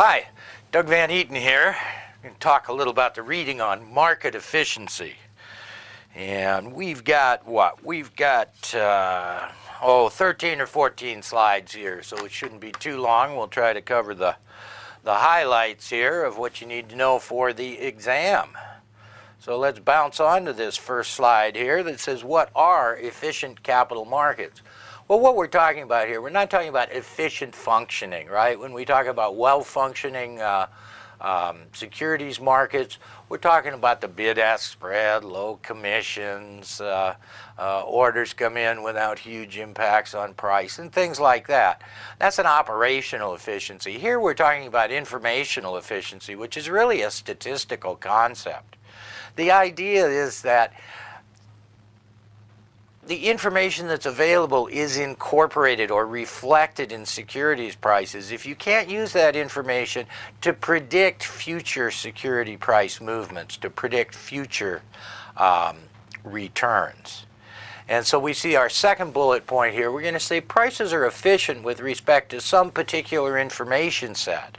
Hi, Doug Van Eaton here. I'm going to talk a little about the reading on market efficiency. And we've got what? We've got 13 or 14 slides here, so it shouldn't be too long. We'll try to cover the highlights here of what you need to know for the exam. So let's bounce on to this first slide here that says, what are efficient capital markets? Well, what we're talking about here, we're not talking about efficient functioning, right? When we talk about well-functioning securities markets, we're talking about the bid-ask spread, low commissions, orders come in without huge impacts on price, and things like that. That's an operational efficiency. Here we're talking about informational efficiency, which is really a statistical concept. The idea is that the information that's available is incorporated or reflected in securities prices. If you can't use that information to predict future security price movements, to predict future returns. And so we see our second bullet point here. We're going to say prices are efficient with respect to some particular information set.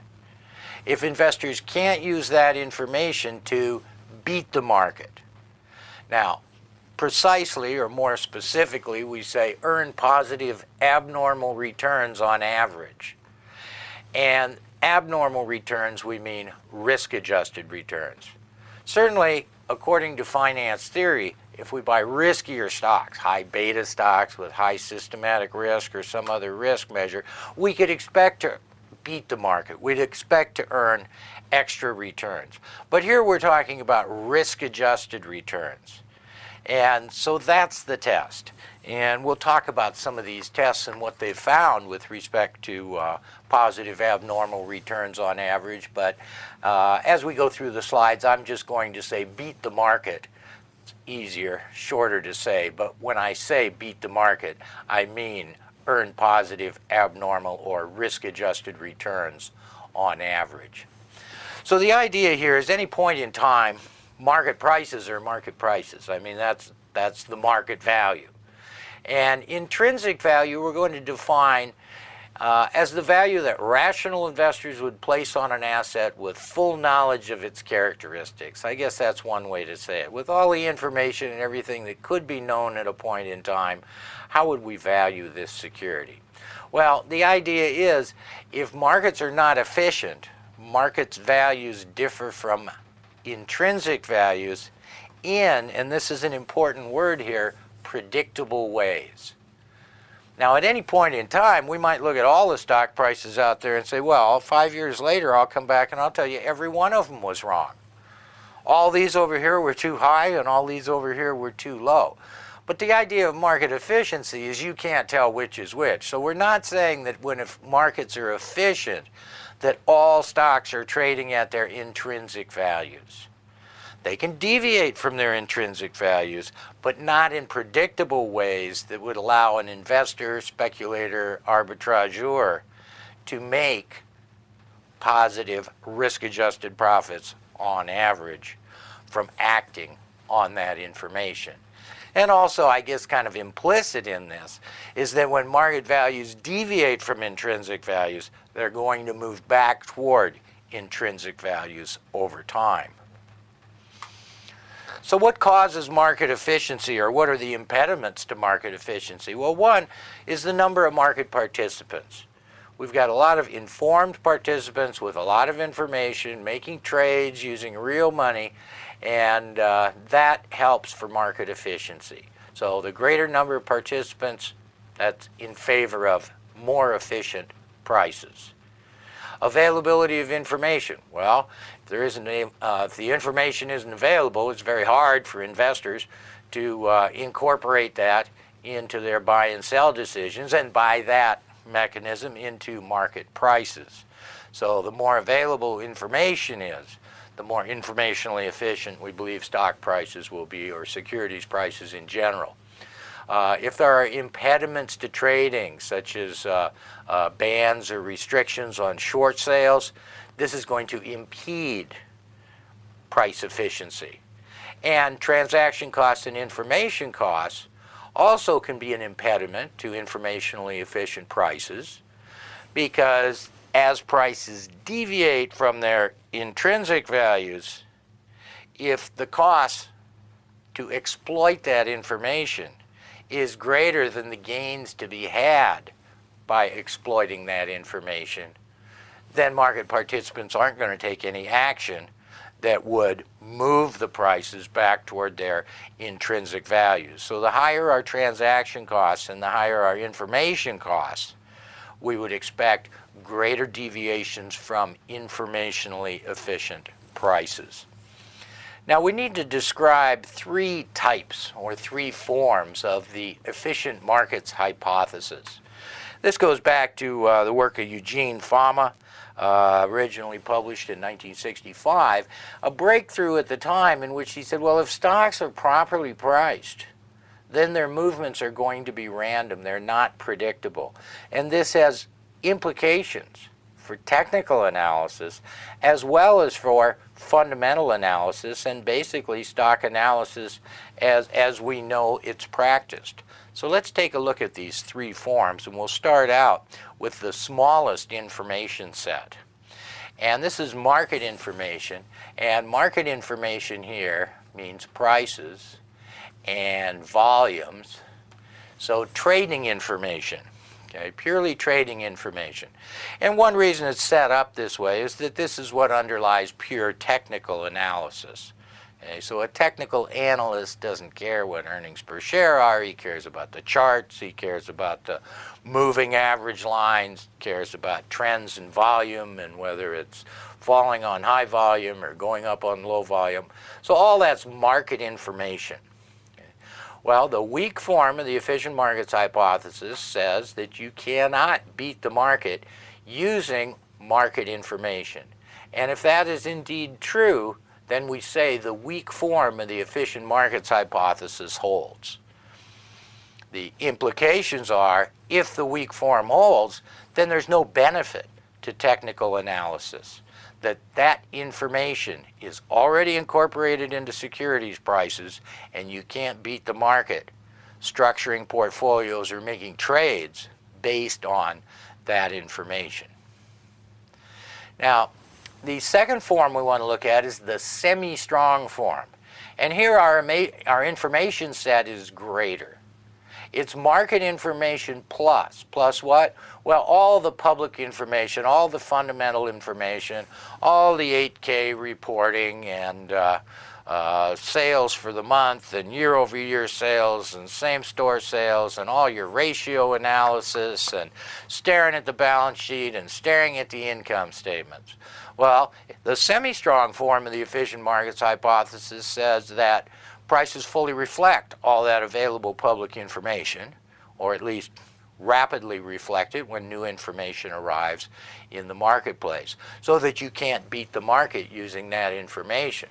If investors can't use that information to beat the market. Now, precisely, or more specifically, we say earn positive abnormal returns on average. And abnormal returns, we mean risk-adjusted returns. Certainly, according to finance theory, if we buy riskier stocks, high beta stocks with high systematic risk or some other risk measure, we could expect to beat the market. We'd expect to earn extra returns. But here we're talking about risk-adjusted returns. And so that's the test. And we'll talk about some of these tests and what they've found with respect to positive abnormal returns on average. But as we go through the slides, I'm just going to say beat the market. It's easier, shorter to say. But when I say beat the market, I mean earn positive abnormal or risk-adjusted returns on average. So the idea here is any point in time, market prices are market prices. I mean, that's the market value. And intrinsic value we're going to define as the value that rational investors would place on an asset with full knowledge of its characteristics. I guess that's one way to say it. With all the information and everything that could be known at a point in time, how would we value this security? Well, the idea is if markets are not efficient, markets' values differ from intrinsic values in, and this is an important word here, predictable ways. Now, at any point in time, we might look at all the stock prices out there and say, well, 5 years later, I'll come back and I'll tell you every one of them was wrong. All these over here were too high and all these over here were too low. But the idea of market efficiency is you can't tell which is which. So we're not saying that when markets are efficient, that all stocks are trading at their intrinsic values. They can deviate from their intrinsic values, but not in predictable ways that would allow an investor, speculator, arbitrageur to make positive risk-adjusted profits on average from acting on that information. And also, I guess kind of implicit in this is that when market values deviate from intrinsic values, they're going to move back toward intrinsic values over time. So what causes market efficiency, or what are the impediments to market efficiency? Well, one is the number of market participants. We've got a lot of informed participants with a lot of information, making trades, using real money, and that helps for market efficiency. So the greater number of participants, that's in favor of more efficient prices. Availability of information. Well, if the information isn't available, it's very hard for investors to incorporate that into their buy and sell decisions, and by that mechanism into market prices. So the more available information is, the more informationally efficient we believe stock prices will be, or securities prices in general. If there are impediments to trading, such as bans or restrictions on short sales, this is going to impede price efficiency. And transaction costs and information costs also can be an impediment to informationally efficient prices, because as prices deviate from their intrinsic values, if the cost to exploit that information is greater than the gains to be had by exploiting that information, then market participants aren't going to take any action that would move the prices back toward their intrinsic values. So the higher our transaction costs and the higher our information costs, we would expect greater deviations from informationally efficient prices. Now we need to describe three types or three forms of the efficient markets hypothesis. This goes back to the work of Eugene Fama, originally published in 1965, a breakthrough at the time in which he said, well, if stocks are properly priced, then their movements are going to be random. They're not predictable. And this has implications for technical analysis as well as for fundamental analysis and basically stock analysis as we know it's practiced. So let's take a look at these three forms, and we'll start out with the smallest information set. And this is market information, and market information here means prices and volumes. So trading information, okay, purely trading information. And one reason it's set up this way is that this is what underlies pure technical analysis. Okay, so a technical analyst doesn't care what earnings per share are. He cares about the charts. He cares about the moving average lines, cares about trends in volume and whether it's falling on high volume or going up on low volume. So all that's market information. Okay. Well, the weak form of the efficient markets hypothesis says that you cannot beat the market using market information. And if that is indeed true, then we say the weak form of the efficient markets hypothesis holds. The implications are, if the weak form holds, then there's no benefit to technical analysis. That information is already incorporated into securities prices, and you can't beat the market structuring portfolios or making trades based on that information. Now, the second form we want to look at is the semi-strong form. And here our information set is greater. It's market information plus. Plus what? Well, all the public information, all the fundamental information, all the 8K reporting and sales for the month and year-over-year sales and same-store sales and all your ratio analysis and staring at the balance sheet and staring at the income statements. Well, the semi-strong form of the efficient markets hypothesis says that prices fully reflect all that available public information, or at least rapidly reflect it when new information arrives in the marketplace, so that you can't beat the market using that information.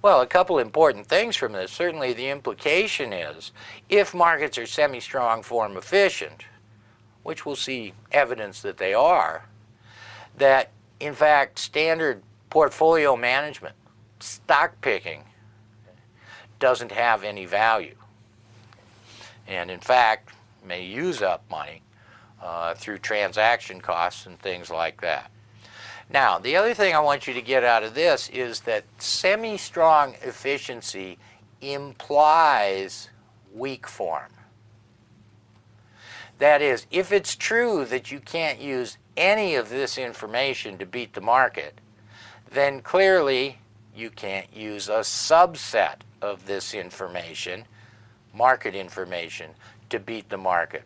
Well, a couple important things from this. Certainly the implication is, if markets are semi-strong form efficient, which we'll see evidence that they are, that in fact standard portfolio management, stock picking, doesn't have any value. And in fact, may use up money through transaction costs and things like that. Now, the other thing I want you to get out of this is that semi-strong efficiency implies weak form. That is, if it's true that you can't use any of this information to beat the market, then clearly you can't use a subset of this information, market information, to beat the market.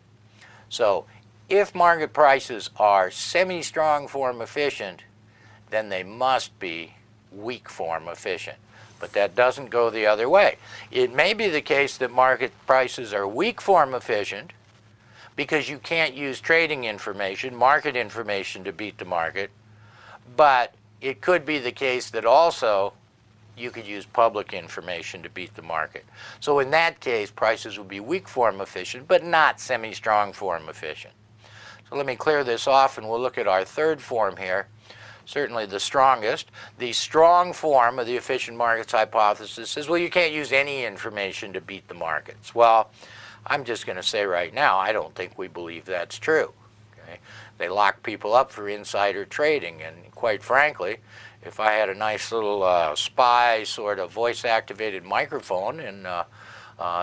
So if market prices are semi-strong form efficient, then they must be weak form efficient. But that doesn't go the other way. It may be the case that market prices are weak form efficient because you can't use trading information, market information, to beat the market, but it could be the case that also you could use public information to beat the market. So in that case, prices would be weak form efficient, but not semi-strong form efficient. So let me clear this off, and we'll look at our third form here. Certainly the strongest. The strong form of the efficient markets hypothesis says, well, you can't use any information to beat the markets. Well, I'm just going to say right now, I don't think we believe that's true. Okay? They lock people up for insider trading, and quite frankly, if I had a nice little spy sort of voice-activated microphone in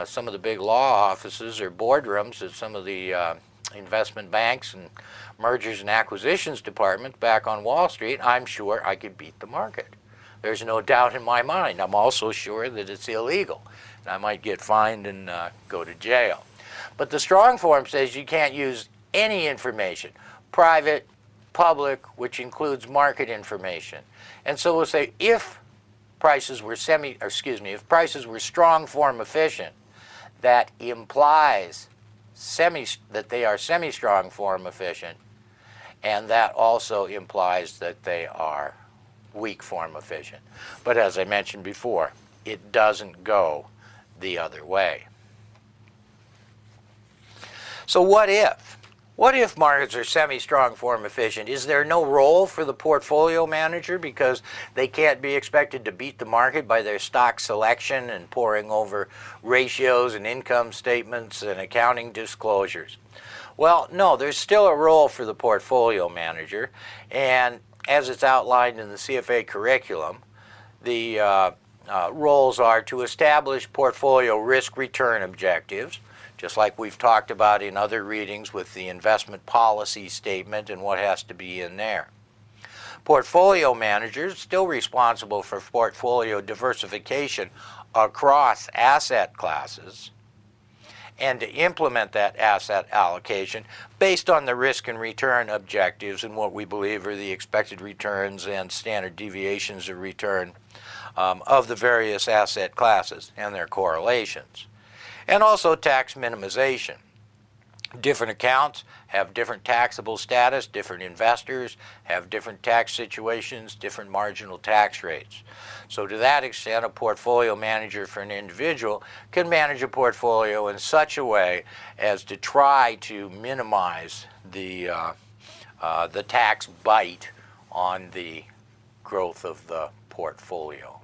some of the big law offices or boardrooms at some of the investment banks and mergers and acquisitions departments back on Wall Street, I'm sure I could beat the market. There's no doubt in my mind. I'm also sure that it's illegal. And I might get fined and go to jail. But the strong form says you can't use any information, private, public, which includes market information. And so we'll say if prices were if prices were strong form efficient, that implies that they are semi-strong form efficient, and that also implies that they are weak form efficient. But as I mentioned before, it doesn't go the other way. So what if? What if markets are semi-strong form efficient? Is there no role for the portfolio manager because they can't be expected to beat the market by their stock selection and poring over ratios and income statements and accounting disclosures? Well, no, there's still a role for the portfolio manager, and as it's outlined in the CFA curriculum, the roles are to establish portfolio risk-return objectives, just like we've talked about in other readings with the investment policy statement and what has to be in there. Portfolio managers still responsible for portfolio diversification across asset classes and to implement that asset allocation based on the risk and return objectives and what we believe are the expected returns and standard deviations of return of the various asset classes and their correlations. And also tax minimization. Different accounts have different taxable status, different investors have different tax situations, different marginal tax rates. So to that extent, a portfolio manager for an individual can manage a portfolio in such a way as to try to minimize the tax bite on the growth of the portfolio.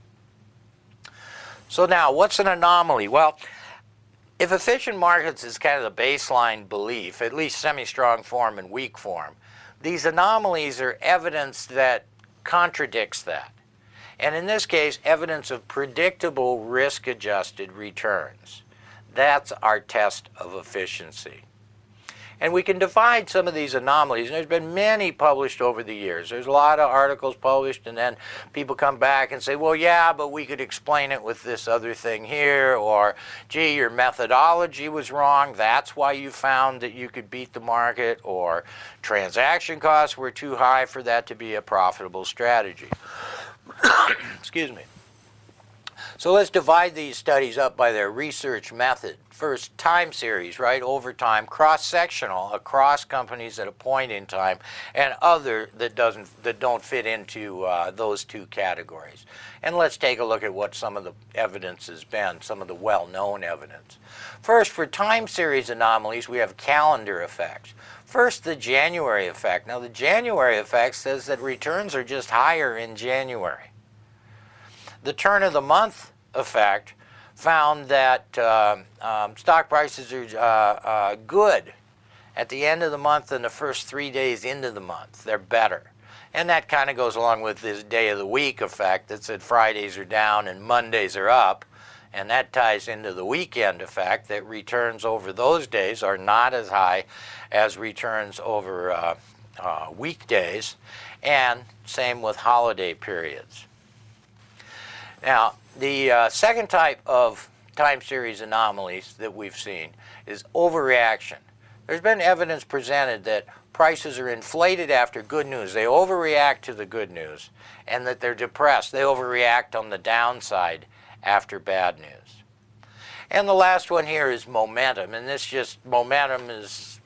So now, what's an anomaly? Well, if efficient markets is kind of the baseline belief, at least semi-strong form and weak form, these anomalies are evidence that contradicts that. And in this case, evidence of predictable risk-adjusted returns. That's our test of efficiency. And we can divide some of these anomalies, and there's been many published over the years. There's a lot of articles published, and then people come back and say, well, yeah, but we could explain it with this other thing here, or, gee, your methodology was wrong, that's why you found that you could beat the market, or transaction costs were too high for that to be a profitable strategy. Excuse me. So let's divide these studies up by their research method. First, time series, right, over time, cross-sectional, across companies at a point in time, and other that don't fit into those two categories. And let's take a look at what some of the evidence has been, some of the well-known evidence. First, for time series anomalies, we have calendar effects. First, the January effect. Now, the January effect says that returns are just higher in January. The turn of the month effect found that stock prices are good at the end of the month and the first 3 days into the month. They're better. And that kind of goes along with this day of the week effect that said Fridays are down and Mondays are up. And that ties into the weekend effect that returns over those days are not as high as returns over weekdays. And same with holiday periods. Now, the second type of time series anomalies that we've seen is overreaction. There's been evidence presented that prices are inflated after good news. They overreact to the good news, and that they're depressed. They overreact on the downside after bad news. And the last one here is momentum, and momentum is,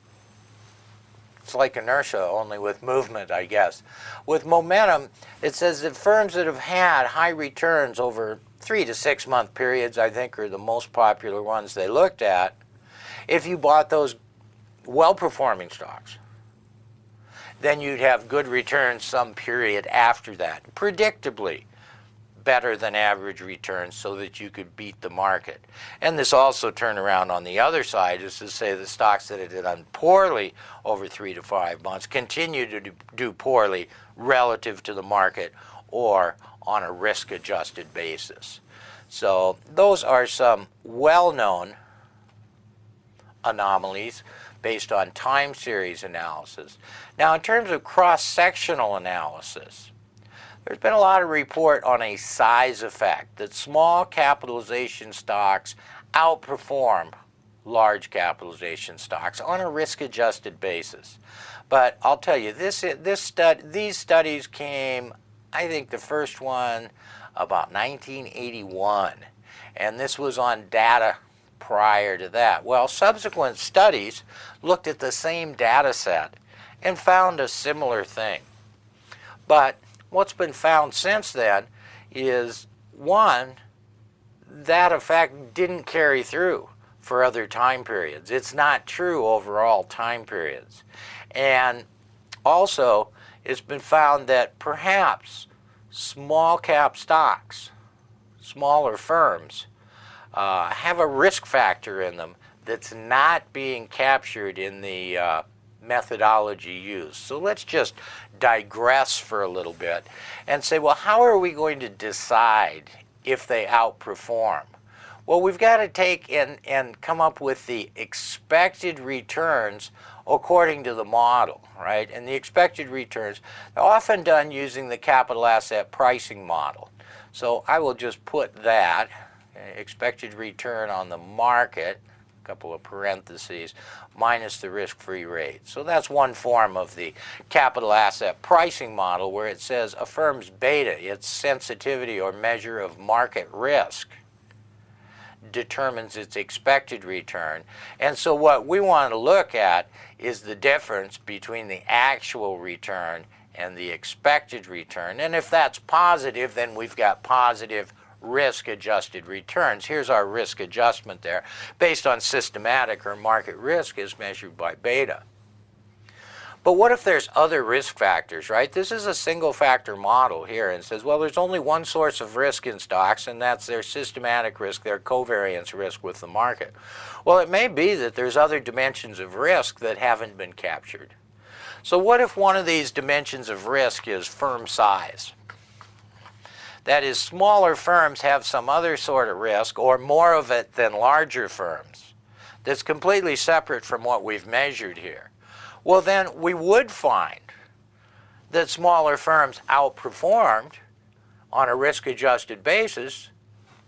it's like inertia, only with movement, I guess. With momentum, it says that firms that have had high returns over 3 to 6 month periods, I think, are the most popular ones they looked at. If you bought those well-performing stocks, then you'd have good returns some period after that. Predictably, better than average returns so that you could beat the market. And this also turned around on the other side, is to say the stocks that had done poorly over 3 to 5 months continue to do poorly relative to the market or on a risk-adjusted basis. So those are some well-known anomalies based on time series analysis. Now, in terms of cross-sectional analysis, there's been a lot of report on a size effect, that small capitalization stocks outperform large capitalization stocks on a risk-adjusted basis. But I'll tell you, these studies came, I think the first one about 1981, and this was on data prior to that. Well, subsequent studies looked at the same data set and found a similar thing. But what's been found since then is, one, that effect didn't carry through for other time periods. It's not true over all time periods. And also, it's been found that perhaps small cap stocks, smaller firms, have a risk factor in them that's not being captured in the methodology used. So let's just digress for a little bit and say, well, how are we going to decide if they outperform? Well, we've got to take and come up with the expected returns according to the model, right? And the expected returns are often done using the capital asset pricing model. So I will just put that, expected return on the market, a couple of parentheses, minus the risk-free rate. So that's one form of the capital asset pricing model, where it says a firm's beta, its sensitivity or measure of market risk, determines its expected return. And so what we want to look at is the difference between the actual return and the expected return. And if that's positive, then we've got positive risk-adjusted returns. Here's our risk adjustment there, based on systematic or market risk as measured by beta. But what if there's other risk factors, right? This is a single factor model here, and says, well, there's only one source of risk in stocks, and that's their systematic risk, their covariance risk with the market. Well, it may be that there's other dimensions of risk that haven't been captured. So what if one of these dimensions of risk is firm size? That is, smaller firms have some other sort of risk, or more of it than larger firms, that's completely separate from what we've measured here. Well, then we would find that smaller firms outperformed on a risk-adjusted basis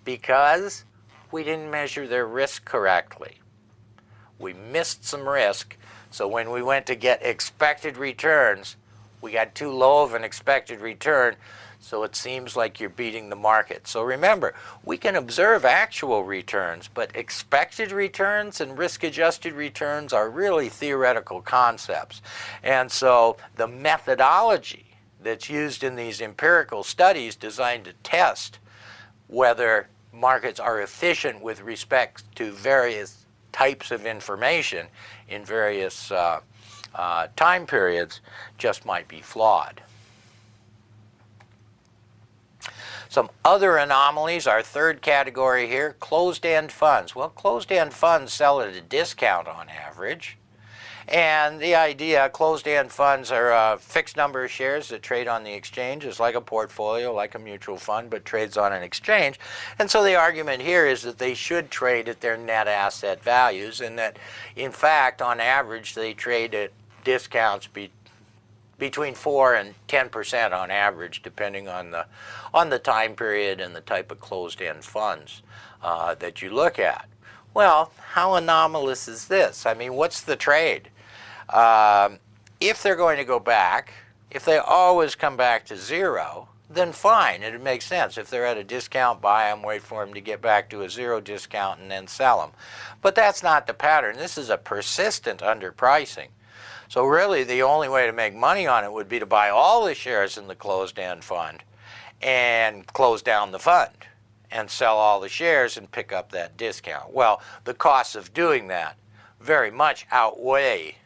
because we didn't measure their risk correctly. We missed some risk, so when we went to get expected returns, we got too low of an expected return, so it seems like you're beating the market. So remember, we can observe actual returns, but expected returns and risk-adjusted returns are really theoretical concepts. And so the methodology that's used in these empirical studies designed to test whether markets are efficient with respect to various types of information in various time periods just might be flawed. Some other anomalies, our third category here, closed-end funds. Well, closed-end funds sell at a discount on average. And the idea, closed-end funds are a fixed number of shares that trade on the exchange. It's like a portfolio, like a mutual fund, but trades on an exchange. And so the argument here is that they should trade at their net asset values, and that, in fact, on average, they trade at discounts between 4 and 10% on average, depending on the time period and the type of closed-end funds that you look at. Well, how anomalous is this? I mean, what's the trade? If they're going to go back, if they always come back to zero, then fine, it makes sense. If they're at a discount, buy them, wait for them to get back to a zero discount, and then sell them. But that's not the pattern. This is a persistent underpricing. So really, the only way to make money on it would be to buy all the shares in the closed-end fund and close down the fund and sell all the shares and pick up that discount. Well, the costs of doing that very much outweigh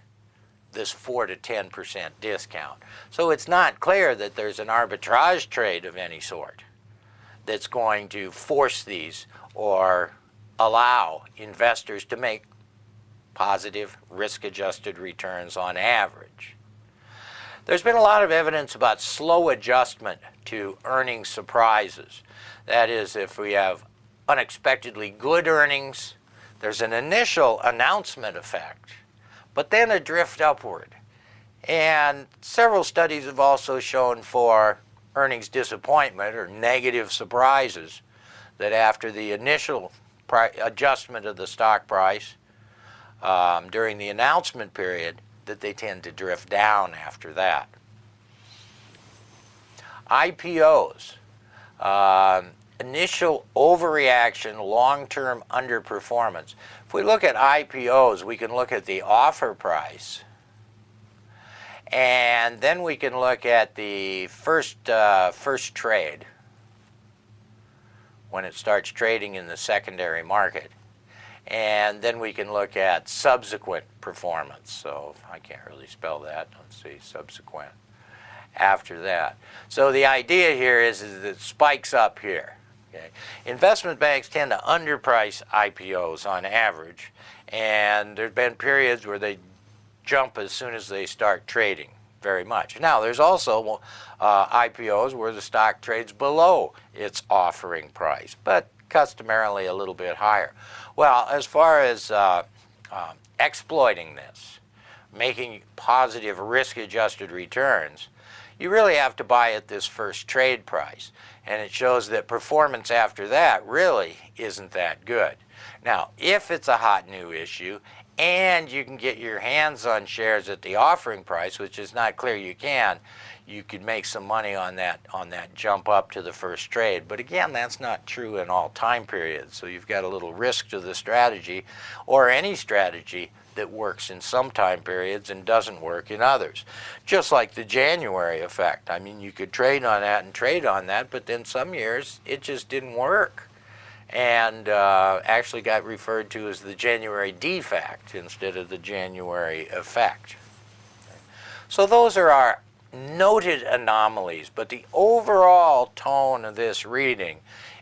this 4 to 10% discount. So it's not clear that there's an arbitrage trade of any sort that's going to force these or allow investors to make positive risk-adjusted returns on average. There's been a lot of evidence about slow adjustment to earnings surprises. That is, if we have unexpectedly good earnings, there's an initial announcement effect, but then a drift upward. And several studies have also shown for earnings disappointment or negative surprises that after the initial adjustment of the stock price during the announcement period, that they tend to drift down after that. IPOs, initial overreaction, long-term underperformance. If we look at IPOs, we can look at the offer price, and then we can look at the first trade when it starts trading in the secondary market. And then we can look at subsequent performance. So I can't really spell that. Let's see, subsequent after that. So the idea here is that it spikes up here. Okay. Investment banks tend to underprice IPOs on average, and there have been periods where they jump as soon as they start trading very much. Now, there's also IPOs where the stock trades below its offering price, but customarily a little bit higher. Well, as far as exploiting this, making positive risk-adjusted returns, you really have to buy at this first trade price. And it shows that performance after that really isn't that good. Now, if it's a hot new issue and you can get your hands on shares at the offering price, which is not clear you can, you could make some money on that jump up to the first trade. But again, that's not true in all time periods. So you've got a little risk to the strategy, or any strategy that works in some time periods and doesn't work in others. Just like the January effect. I mean, you could trade on that and trade on that, but then some years it just didn't work, and actually got referred to as the January defect instead of the January effect. So those are our noted anomalies, but the overall tone of this reading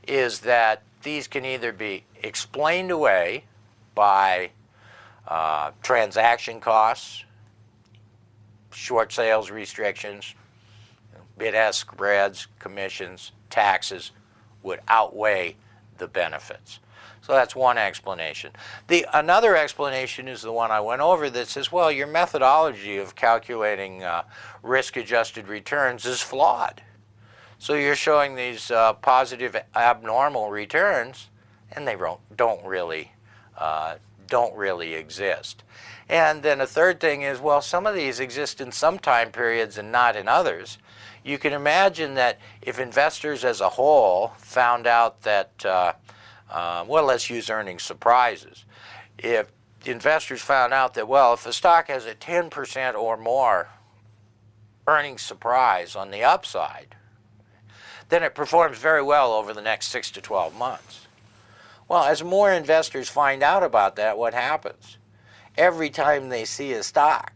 is that these can either be explained away by transaction costs, short sales restrictions, bid-ask spreads, commissions, taxes would outweigh the benefits. So that's one explanation. Another explanation is the one I went over that says, well, your methodology of calculating risk-adjusted returns is flawed. So you're showing these positive abnormal returns, and they don't really exist. And then a third thing is, well, some of these exist in some time periods and not in others. You can imagine that if investors as a whole found out that, well, let's use earnings surprises. If investors found out that, well, if a stock has a 10% or more earnings surprise on the upside, then it performs very well over the next 6 to 12 months. Well, as more investors find out about that, what happens? Every time they see a stock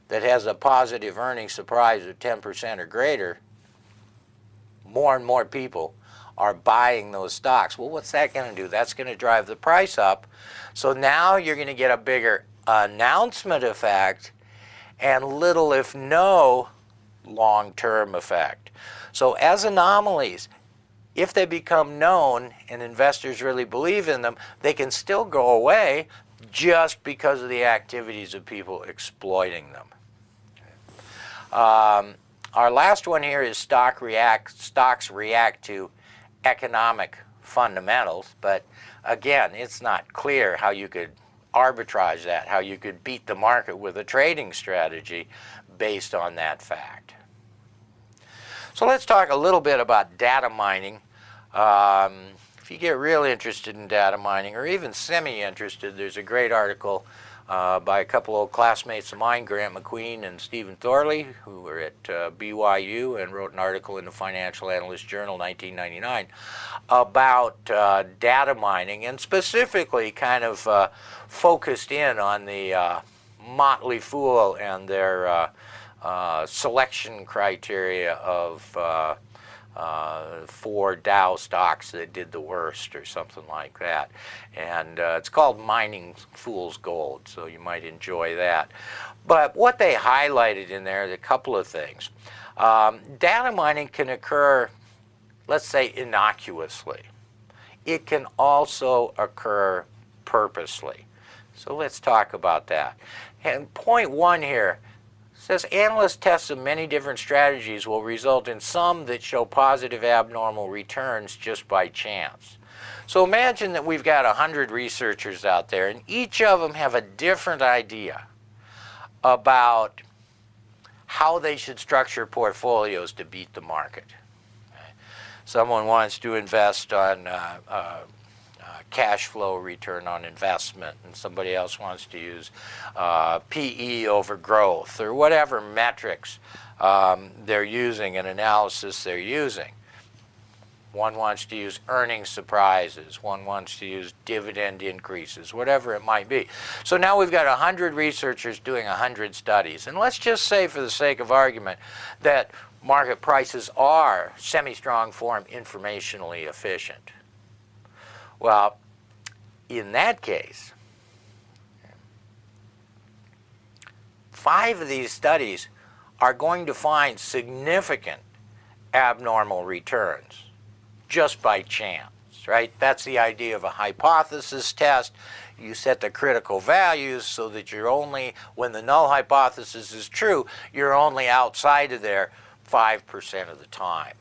that has a positive earnings surprise of 10% or greater, more and more people are buying those stocks. Well, what's that going to do? That's going to drive the price up. So now you're going to get a bigger announcement effect and little, if no, long-term effect. So as anomalies, if they become known and investors really believe in them, they can still go away just because of the activities of people exploiting them. Our last one here is stocks react to economic fundamentals, but again, it's not clear how you could arbitrage that, how you could beat the market with a trading strategy based on that fact. So let's talk a little bit about data mining. If you get real interested in data mining, or even semi-interested, there's a great article by a couple old classmates of mine, Grant McQueen and Stephen Thorley, who were at BYU and wrote an article in the Financial Analyst Journal 1999 about data mining, and specifically kind of focused in on the Motley Fool and their selection criteria of 4 Dow stocks that did the worst or something like that. And it's called mining fool's gold, so you might enjoy that. But what they highlighted in there is a couple of things. Data mining can occur, let's say, innocuously. It can also occur purposely. So let's talk about that. And point 1 here says analyst tests of many different strategies will result in some that show positive abnormal returns just by chance. So imagine that we've got 100 researchers out there, and each of them have a different idea about how they should structure portfolios to beat the market. Someone wants to invest on cash flow return on investment, and somebody else wants to use PE over growth, or whatever metrics they're using and analysis they're using. One wants to use earnings surprises, one wants to use dividend increases, whatever it might be. So now we've got 100 researchers doing 100 studies, and let's just say, for the sake of argument, that market prices are semi-strong form informationally efficient. Well, in that case, 5 of these studies are going to find significant abnormal returns just by chance, right? That's the idea of a hypothesis test. You set the critical values so that you're only, when the null hypothesis is true, you're only outside of there 5% of the time.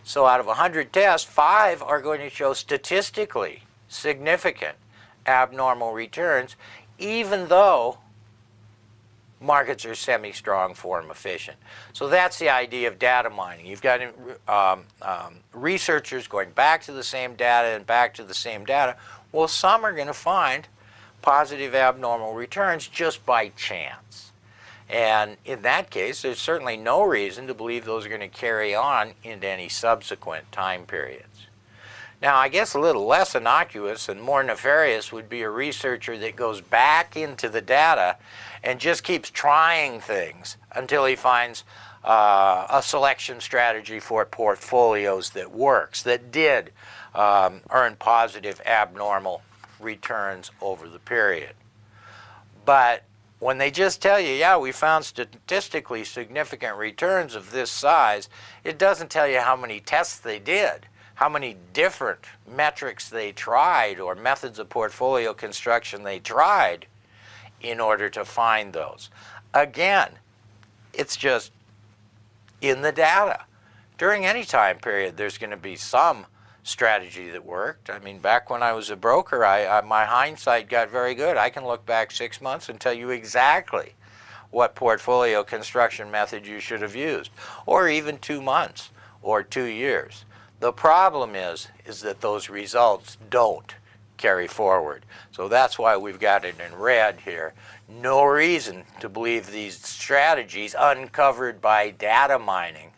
So out of 100 tests, 5 are going to show statistically significant abnormal returns, even though markets are semi-strong form efficient. So that's the idea of data mining. You've got researchers going back to the same data and back to the same data. Well, some are going to find positive abnormal returns just by chance. And in that case, there's certainly no reason to believe those are going to carry on into any subsequent time periods. Now, I guess a little less innocuous and more nefarious would be a researcher that goes back into the data and just keeps trying things until he finds a selection strategy for portfolios that works, that did earn positive abnormal returns over the period. But when they just tell you, yeah, we found statistically significant returns of this size, it doesn't tell you how many tests they did, how many different metrics they tried or methods of portfolio construction they tried in order to find those. Again, it's just in the data. During any time period, there's going to be some strategy that worked. I mean, back when I was a broker, my hindsight got very good. I can look back 6 months and tell you exactly what portfolio construction method you should have used, or even 2 months or 2 years. The problem is that those results don't carry forward. So that's why we've got it in red here. No reason to believe these strategies uncovered by data mining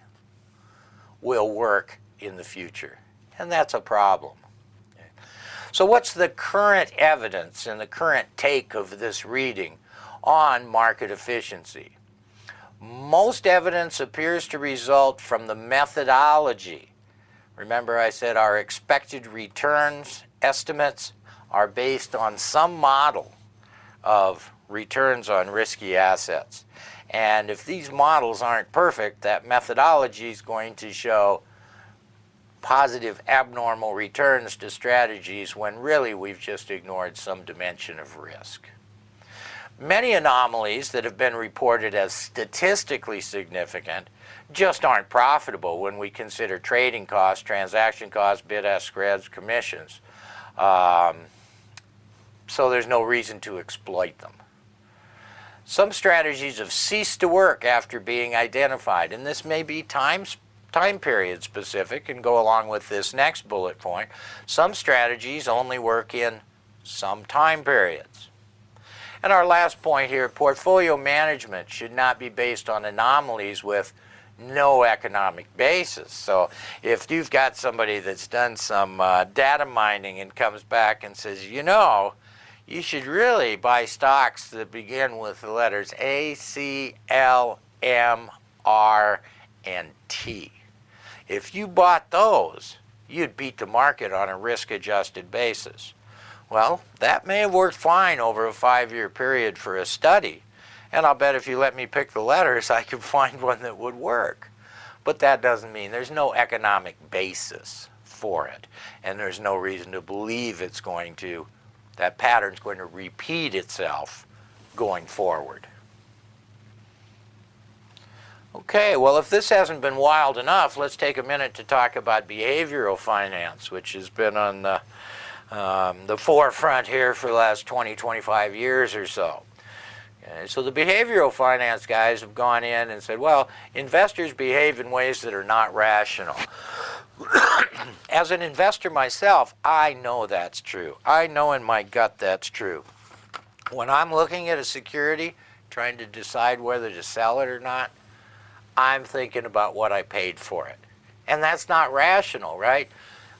will work in the future. And that's a problem. So what's the current evidence and the current take of this reading on market efficiency? Most evidence appears to result from the methodology. Remember, I said our expected returns estimates are based on some model of returns on risky assets. And if these models aren't perfect, that methodology is going to show positive abnormal returns to strategies when really we've just ignored some dimension of risk. Many anomalies that have been reported as statistically significant just aren't profitable when we consider trading costs, transaction costs, bid-ask spreads, commissions. So there's no reason to exploit them. Some strategies have ceased to work after being identified, and this may be time period specific and go along with this next bullet point. Some strategies only work in some time periods. And our last point here, portfolio management should not be based on anomalies with no economic basis. So if you've got somebody that's done some data mining and comes back and says, you know, you should really buy stocks that begin with the letters A, C, L, M, R, and T. If you bought those, you'd beat the market on a risk-adjusted basis. Well, that may have worked fine over a 5-year period for a study, and I'll bet if you let me pick the letters, I could find one that would work. But that doesn't mean there's no economic basis for it, and there's no reason to believe that pattern's going to repeat itself going forward. Okay, well, if this hasn't been wild enough, let's take a minute to talk about behavioral finance, which has been on the forefront here for the last 20, 25 years or so. Okay, so the behavioral finance guys have gone in and said, well, investors behave in ways that are not rational. As an investor myself, I know that's true. I know in my gut that's true. When I'm looking at a security, trying to decide whether to sell it or not, I'm thinking about what I paid for it. And that's not rational, right?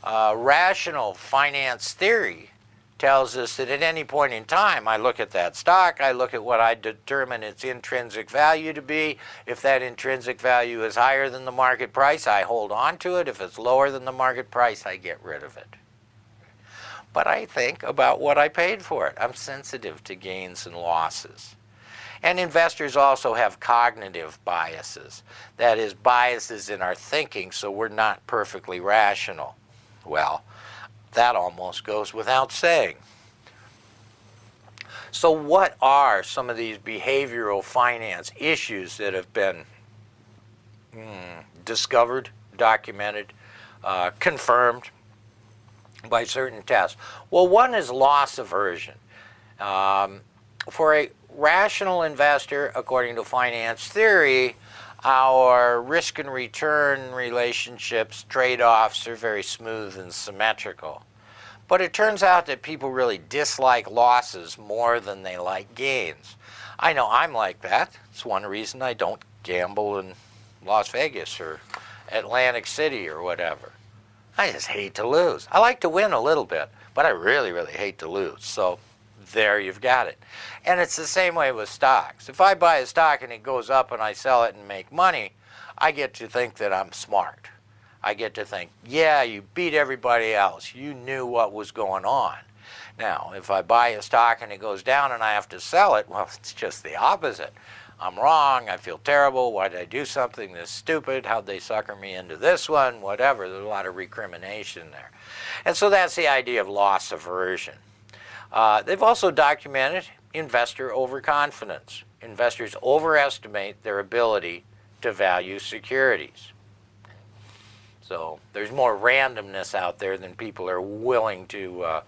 Rational finance theory tells us that at any point in time, I look at that stock, I look at what I determine its intrinsic value to be. If that intrinsic value is higher than the market price, I hold on to it. If it's lower than the market price, I get rid of it. But I think about what I paid for it. I'm sensitive to gains and losses. And investors also have cognitive biases. That is, biases in our thinking, so we're not perfectly rational. Well, that almost goes without saying. So what are some of these behavioral finance issues that have been discovered, documented, confirmed by certain tests? Well, one is loss aversion. For a rational investor, according to finance theory, our risk and return relationships, trade-offs are very smooth and symmetrical. But it turns out that people really dislike losses more than they like gains. I know I'm like that. It's one reason I don't gamble in Las Vegas or Atlantic City or whatever. I just hate to lose. I like to win a little bit, but I really, really hate to lose. So there you've got it. And it's the same way with stocks. If I buy a stock and it goes up and I sell it and make money, I get to think that I'm smart. I get to think, yeah, you beat everybody else. You knew what was going on. Now, if I buy a stock and it goes down and I have to sell it, well, it's just the opposite. I'm wrong. I feel terrible. Why did I do something this stupid? How'd they sucker me into this one? Whatever. There's a lot of recrimination there. And so that's the idea of loss aversion. They've also documented investor overconfidence. Investors overestimate their ability to value securities. So there's more randomness out there than people are willing to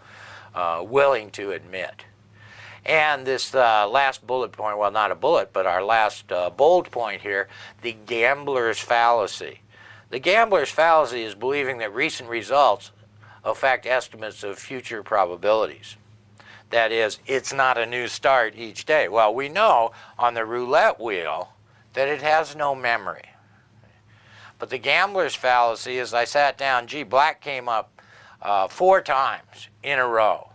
admit. And this last bullet point, well, not a bullet, but our last bold point here, the gambler's fallacy. The gambler's fallacy is believing that recent results affect estimates of future probabilities. That is, it's not a new start each day. Well, we know on the roulette wheel that it has no memory. But the gambler's fallacy is I sat down, gee, black came up 4 times in a row.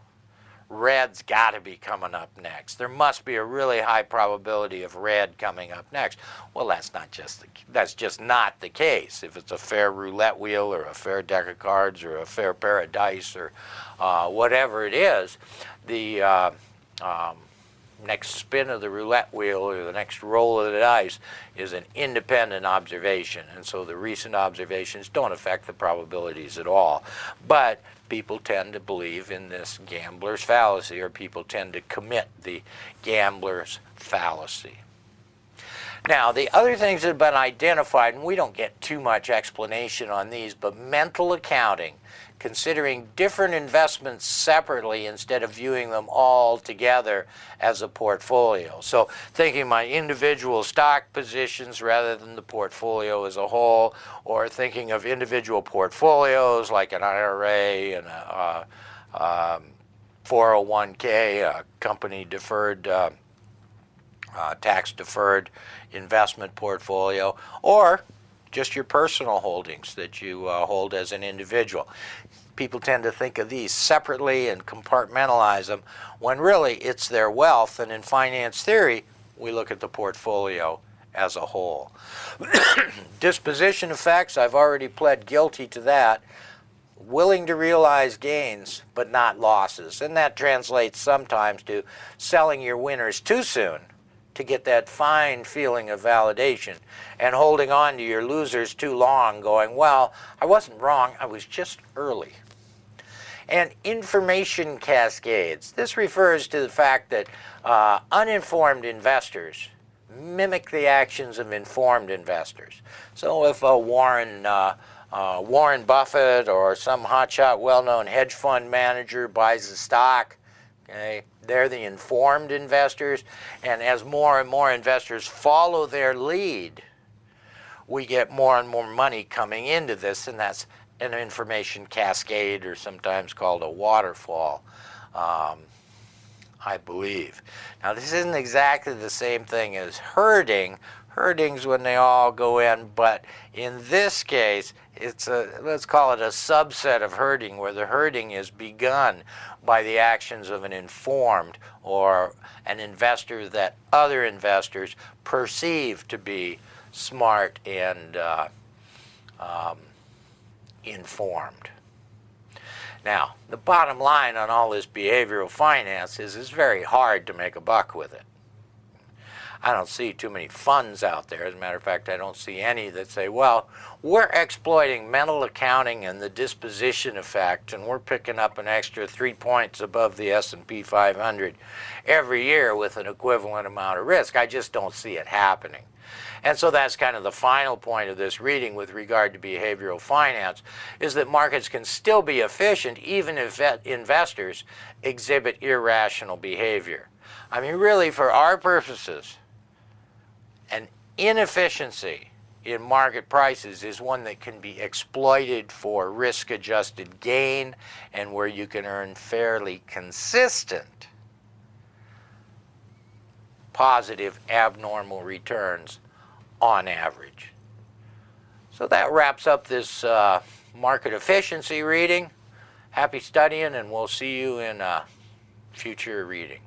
Red's got to be coming up next. There must be a really high probability of red coming up next. Well, that's just not the case. If it's a fair roulette wheel or a fair deck of cards or a fair pair of dice or whatever it is, the next spin of the roulette wheel or the next roll of the dice is an independent observation. And so the recent observations don't affect the probabilities at all. But people tend to believe in this gambler's fallacy, or people tend to commit the gambler's fallacy. Now, the other things that have been identified, and we don't get too much explanation on these, but mental accounting, considering different investments separately instead of viewing them all together as a portfolio. So thinking my individual stock positions rather than the portfolio as a whole, or thinking of individual portfolios like an IRA and a 401k, a company deferred, tax deferred investment portfolio, or just your personal holdings that you hold as an individual. People tend to think of these separately and compartmentalize them when really it's their wealth, and in finance theory we look at the portfolio as a whole. Disposition effects, I've already pled guilty to that. Willing to realize gains, but not losses. And that translates sometimes to selling your winners too soon to get that fine feeling of validation, and holding on to your losers too long, going, well, I wasn't wrong, I was just early. And information cascades. This refers to the fact that uninformed investors mimic the actions of informed investors. So if Warren Buffett or some hotshot, well-known hedge fund manager buys a stock, okay, they're the informed investors, and as more and more investors follow their lead, we get more and more money coming into this, and that's an information cascade, or sometimes called a waterfall, I believe. Now, this isn't exactly the same thing as herding. Herding's when they all go in, but in this case, it's let's call it a subset of herding, where the herding is begun by the actions of an informed or an investor that other investors perceive to be smart and informed. Now, the bottom line on all this behavioral finance is it's very hard to make a buck with it. I don't see too many funds out there. As a matter of fact, I don't see any that say, well, we're exploiting mental accounting and the disposition effect, and we're picking up an extra 3 points above the S&P 500 every year with an equivalent amount of risk. I just don't see it happening. And so that's kind of the final point of this reading with regard to behavioral finance, is that markets can still be efficient even if investors exhibit irrational behavior. I mean, really, for our purposes, an inefficiency in market prices is one that can be exploited for risk-adjusted gain and where you can earn fairly consistent positive abnormal returns on average. So that wraps up this market efficiency reading. Happy studying, and we'll see you in a future reading.